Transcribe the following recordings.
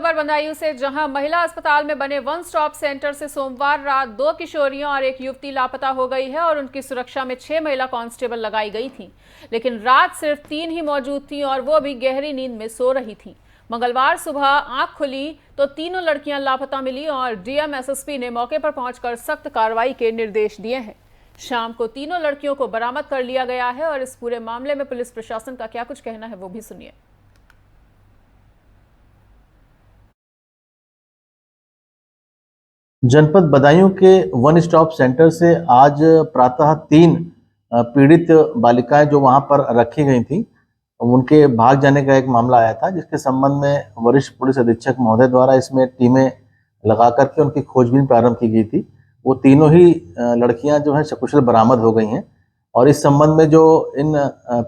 खबर बदायूं से, जहां महिला अस्पताल में बने वन स्टॉप सेंटर से सोमवार रात 2 किशोरियों और एक युवती लापता हो गई है और उनकी सुरक्षा में 6 महिला कांस्टेबल लगाई गई थी। लेकिन रात सिर्फ 3 ही मौजूद थी और वो भी गहरी नींद में सो रही थी। मंगलवार सुबह आंख खुली तो तीनों लड़कियां लापता मिली और डीएम एसएसपी ने मौके पर पहुंचकर सख्त कार्रवाई के निर्देश दिए हैं। शाम को तीनों लड़कियों को बरामद कर लिया गया है और इस पूरे मामले में पुलिस प्रशासन का क्या कुछ कहना है वो भी सुनिए। जनपद बदायूं के वन स्टॉप सेंटर से आज प्रातः 3 पीड़ित बालिकाएं जो वहां पर रखी गई थी, उनके भाग जाने का एक मामला आया था, जिसके संबंध में वरिष्ठ पुलिस अधीक्षक महोदय द्वारा इसमें टीमें लगा करके उनकी खोजबीन प्रारंभ की गई थी। वो तीनों ही लड़कियां जो हैं सकुशल बरामद हो गई हैं और इस संबंध में जो इन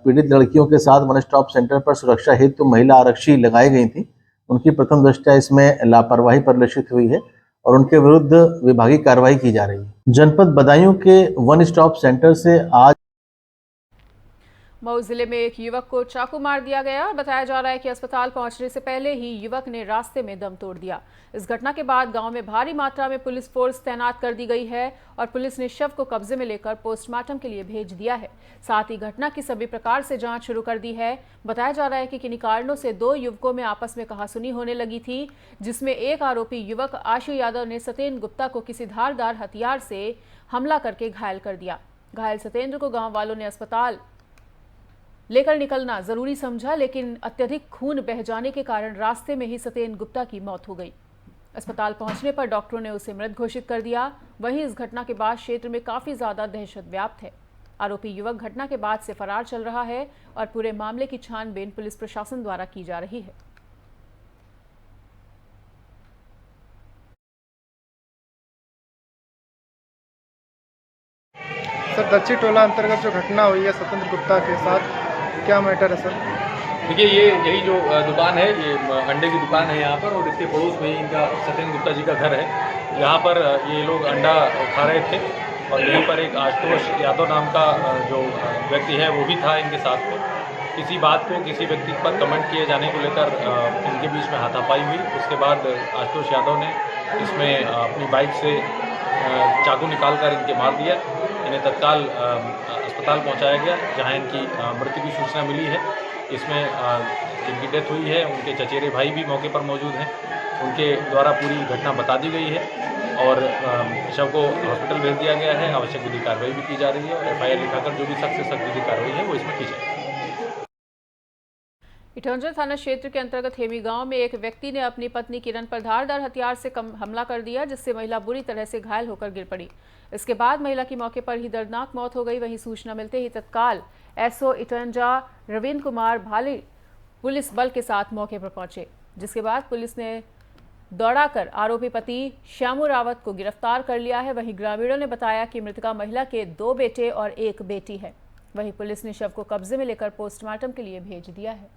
पीड़ित लड़कियों के साथ वन स्टॉप सेंटर पर सुरक्षा हेतु महिला आरक्षी लगाई गई थी, उनकी प्रथम दृष्टया इसमें लापरवाही परिलक्षित हुई है और उनके विरुद्ध विभागीय कार्रवाई की जा रही है। जनपद बदायूं के वन स्टॉप सेंटर से आज मऊ जिले में एक युवक को चाकू मार दिया गया और बताया जा रहा है कि अस्पताल पहुंचने से पहले ही युवक ने रास्ते में दम तोड़ दिया। इस घटना के बाद गांव में भारी मात्रा में पुलिस फोर्स तैनात कर दी गई है और पुलिस ने शव को कब्जे में लेकर पोस्टमार्टम के लिए भेज दिया है। साथ ही घटना की सभी प्रकार से जांच शुरू कर दी है। बताया जा रहा है कि किन्हीं कारणों से 2 युवकों में आपस में कहासुनी होने लगी थी, जिसमें एक आरोपी युवक आशु यादव ने सत्येंद्र गुप्ता को किसी धारदार हथियार से हमला करके घायल कर दिया। घायल सत्येंद्र को गाँव वालों ने अस्पताल लेकर निकलना जरूरी समझा, लेकिन अत्यधिक खून बह जाने के कारण रास्ते में ही सत्येंद्र गुप्ता की मौत हो गई। अस्पताल पहुंचने पर डॉक्टरों ने उसे मृत घोषित कर दिया। वहीं इस घटना के बाद क्षेत्र में काफी ज्यादा दहशत व्याप्त है। आरोपी युवक घटना के बाद से फरार चल रहा है और पूरे मामले की छानबीन पुलिस प्रशासन द्वारा की जा रही है। सर, दक्षिण टोला अंतर्गत जो घटना हुई है सत्येंद्र गुप्ता के साथ, क्या मैटर है सर? देखिए, यही जो दुकान है, ये अंडे की दुकान है यहाँ पर, और इसके पड़ोस में ही इनका सत्येंद्र गुप्ता जी का घर है। यहाँ पर ये लोग अंडा खा रहे थे और यहीं पर एक आशुतोष यादव नाम का जो व्यक्ति है वो भी था इनके साथ में। किसी बात को किसी व्यक्ति पर कमेंट किए जाने को लेकर इनके बीच में हाथापाई हुई। उसके बाद आशुतोष यादव ने इसमें अपनी बाइक से चाकू निकाल कर इनके मार दिया। इन्हें तत्काल अस्पताल पहुंचाया गया, जहां इनकी मृत्यु की सूचना मिली है। इसमें इनकी डेथ हुई है। उनके चचेरे भाई भी मौके पर मौजूद हैं। उनके द्वारा पूरी घटना बता दी गई है और शव को हॉस्पिटल भेज दिया गया है। आवश्यक विधि कार्रवाई भी की जा रही है और एफआईआर लिखाकर जो भी सख्त से सख्त विधि कार्रवाई है वो इसमें की जाएगी। इटौंजा थाना क्षेत्र के अंतर्गत हेमी गांव में एक व्यक्ति ने अपनी पत्नी किरण पर धारदार हथियार से हमला कर दिया, जिससे महिला बुरी तरह से घायल होकर गिर पड़ी। इसके बाद महिला की मौके पर ही दर्दनाक मौत हो गई। वहीं सूचना मिलते ही तत्काल एसओ इटौंजा रविंद्र कुमार भाली पुलिस बल के साथ मौके पर पहुंचे, जिसके बाद पुलिस ने दौड़ाकर आरोपी पति श्यामू रावत को गिरफ्तार कर लिया है। वहीं ग्रामीणों ने बताया कि मृतका महिला के 2 बेटे और 1 बेटी है। वहीं पुलिस ने शव को कब्जे में लेकर पोस्टमार्टम के लिए भेज दिया है।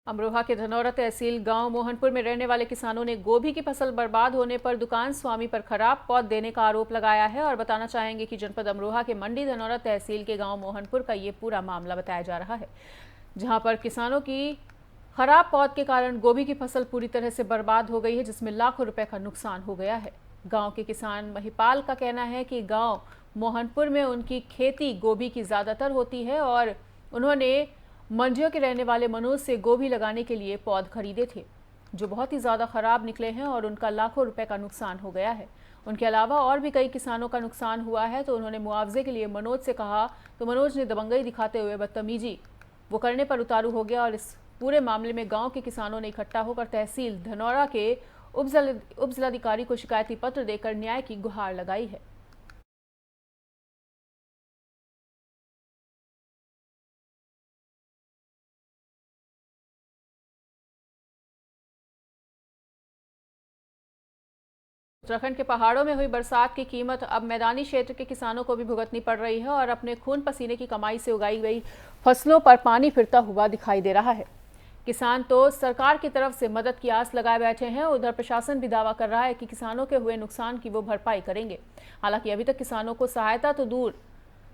अमरोहा के धनौरा तहसील गांव मोहनपुर में रहने वाले किसानों ने गोभी की फसल बर्बाद होने पर दुकान स्वामी पर खराब पौध देने का आरोप लगाया है। और बताना चाहेंगे कि जनपद अमरोहा के मंडी धनौरा तहसील के गांव मोहनपुर का ये पूरा मामला बताया जा रहा है, जहां पर किसानों की खराब पौध के कारण गोभी की फसल पूरी तरह से बर्बाद हो गई है, जिसमें लाखों रुपए का नुकसान हो गया है। गाँव के किसान महिपाल का कहना है कि गाँव मोहनपुर में उनकी खेती गोभी की ज्यादातर होती है और उन्होंने मंडियों के रहने वाले मनोज से गोभी लगाने के लिए पौध खरीदे थे, जो बहुत ही ज़्यादा ख़राब निकले हैं और उनका लाखों रुपए का नुकसान हो गया है। उनके अलावा और भी कई किसानों का नुकसान हुआ है, तो उन्होंने मुआवजे के लिए मनोज से कहा, तो मनोज ने दबंगई दिखाते हुए बदतमीजी वो करने पर उतारू हो गया। और इस पूरे मामले में गाँव के किसानों ने इकट्ठा होकर तहसील धनौरा के उप जिलाधिकारी को शिकायती पत्र देकर न्याय की गुहार लगाई है। उत्तराखंड के पहाड़ों में हुई बरसात की कीमत अब मैदानी क्षेत्र के किसानों को भी भुगतनी पड़ रही है और अपने खून पसीने की कमाई से उगाई गई फसलों पर पानी फिरता हुआ दिखाई दे रहा है। किसान तो सरकार की तरफ से मदद की आस लगाए बैठे हैं। उधर प्रशासन भी दावा कर रहा है कि किसानों के हुए नुकसान की वो भरपाई करेंगे। हालांकि अभी तक किसानों को सहायता तो दूर,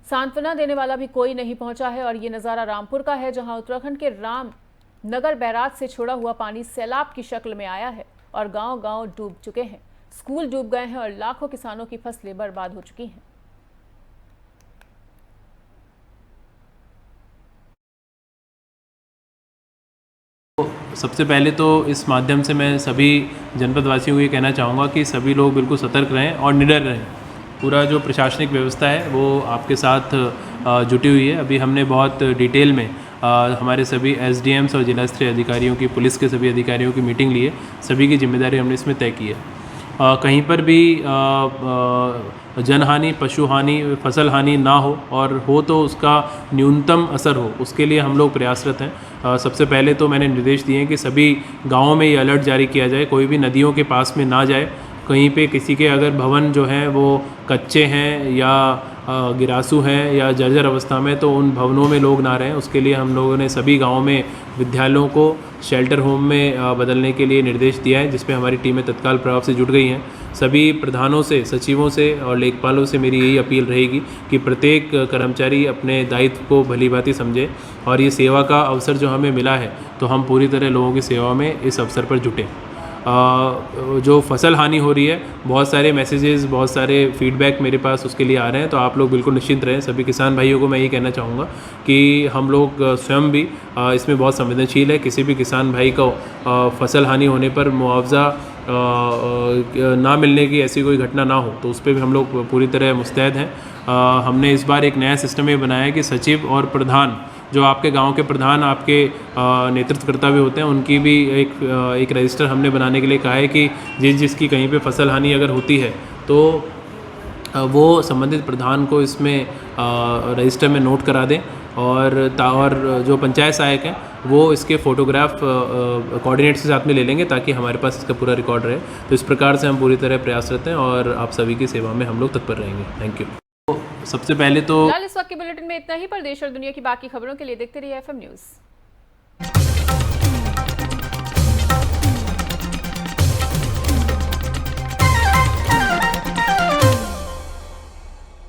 सांत्वना देने वाला भी कोई नहीं पहुंचा है। और ये नज़ारा रामपुर का है, जहां उत्तराखंड के रामनगर बैराज से छोड़ा हुआ पानी सैलाब की शक्ल में आया है और गांव-गांव डूब चुके हैं, स्कूल डूब गए हैं और लाखों किसानों की फसलें बर्बाद हो चुकी हैं। सबसे पहले तो इस माध्यम से मैं सभी जनपद वासियों को ये कहना चाहूँगा कि सभी लोग बिल्कुल सतर्क रहें और निडर रहें। पूरा जो प्रशासनिक व्यवस्था है वो आपके साथ जुटी हुई है। अभी हमने बहुत डिटेल में हमारे सभी एसडीएम्स और जिला स्तरीय अधिकारियों की, पुलिस के सभी अधिकारियों की मीटिंग ली है। सभी की जिम्मेदारी हमने इसमें तय की है। कहीं पर भी जनहानि, पशु हानि, फसल हानि ना हो और हो तो उसका न्यूनतम असर हो, उसके लिए हम लोग प्रयासरत हैं। सबसे पहले तो मैंने निर्देश दिए हैं कि सभी गांवों में ये अलर्ट जारी किया जाए, कोई भी नदियों के पास में ना जाए। कहीं पे किसी के अगर भवन जो हैं वो कच्चे हैं या गिरासू हैं या जर्जर अवस्था में, तो उन भवनों में लोग ना रहें। उसके लिए हम लोगों ने सभी गाँवों में विद्यालयों को शेल्टर होम में बदलने के लिए निर्देश दिया है, जिसमें हमारी टीमें तत्काल प्रभाव से जुट गई हैं। सभी प्रधानों से, सचिवों से और लेखपालों से मेरी यही अपील रहेगी कि प्रत्येक कर्मचारी अपने दायित्व को भलीभांति समझे और ये सेवा का अवसर जो हमें मिला है तो हम पूरी तरह लोगों की सेवा में इस अवसर पर जुटें। जो फसल हानि हो रही है, बहुत सारे मैसेजेस, बहुत सारे फीडबैक मेरे पास उसके लिए आ रहे हैं, तो आप लोग बिल्कुल निश्चिंत रहें। सभी किसान भाइयों को मैं ये कहना चाहूँगा कि हम लोग स्वयं भी इसमें बहुत संवेदनशील है। किसी भी किसान भाई को फसल हानि होने पर मुआवजा ना मिलने की ऐसी कोई घटना ना हो, तो उस पर भी हम लोग पूरी तरह मुस्तैद हैं। हमने इस बार एक नया सिस्टम ये बनाया है कि सचिव और प्रधान, जो आपके गांव के प्रधान आपके नेतृत्वकर्ता भी होते हैं, उनकी भी एक रजिस्टर हमने बनाने के लिए कहा है कि जिसकी कहीं पे फसल हानि अगर होती है तो वो संबंधित प्रधान को इसमें रजिस्टर में नोट करा दें। और जो पंचायत सहायक हैं वो इसके फ़ोटोग्राफ कोऑर्डिनेट्स के साथ में ले लेंगे ताकि हमारे पास इसका पूरा रिकॉर्ड रहे। तो इस प्रकार से हम पूरी तरह प्रयासरत हैं और आप सभी की सेवा में हम लोग तत्पर रहेंगे। Thank you. सबसे पहले तो फिलहाल इस वक्त के बुलेटिन में इतना ही। पर देश और दुनिया की बाकी खबरों के लिए देखते रहिए FM न्यूज़।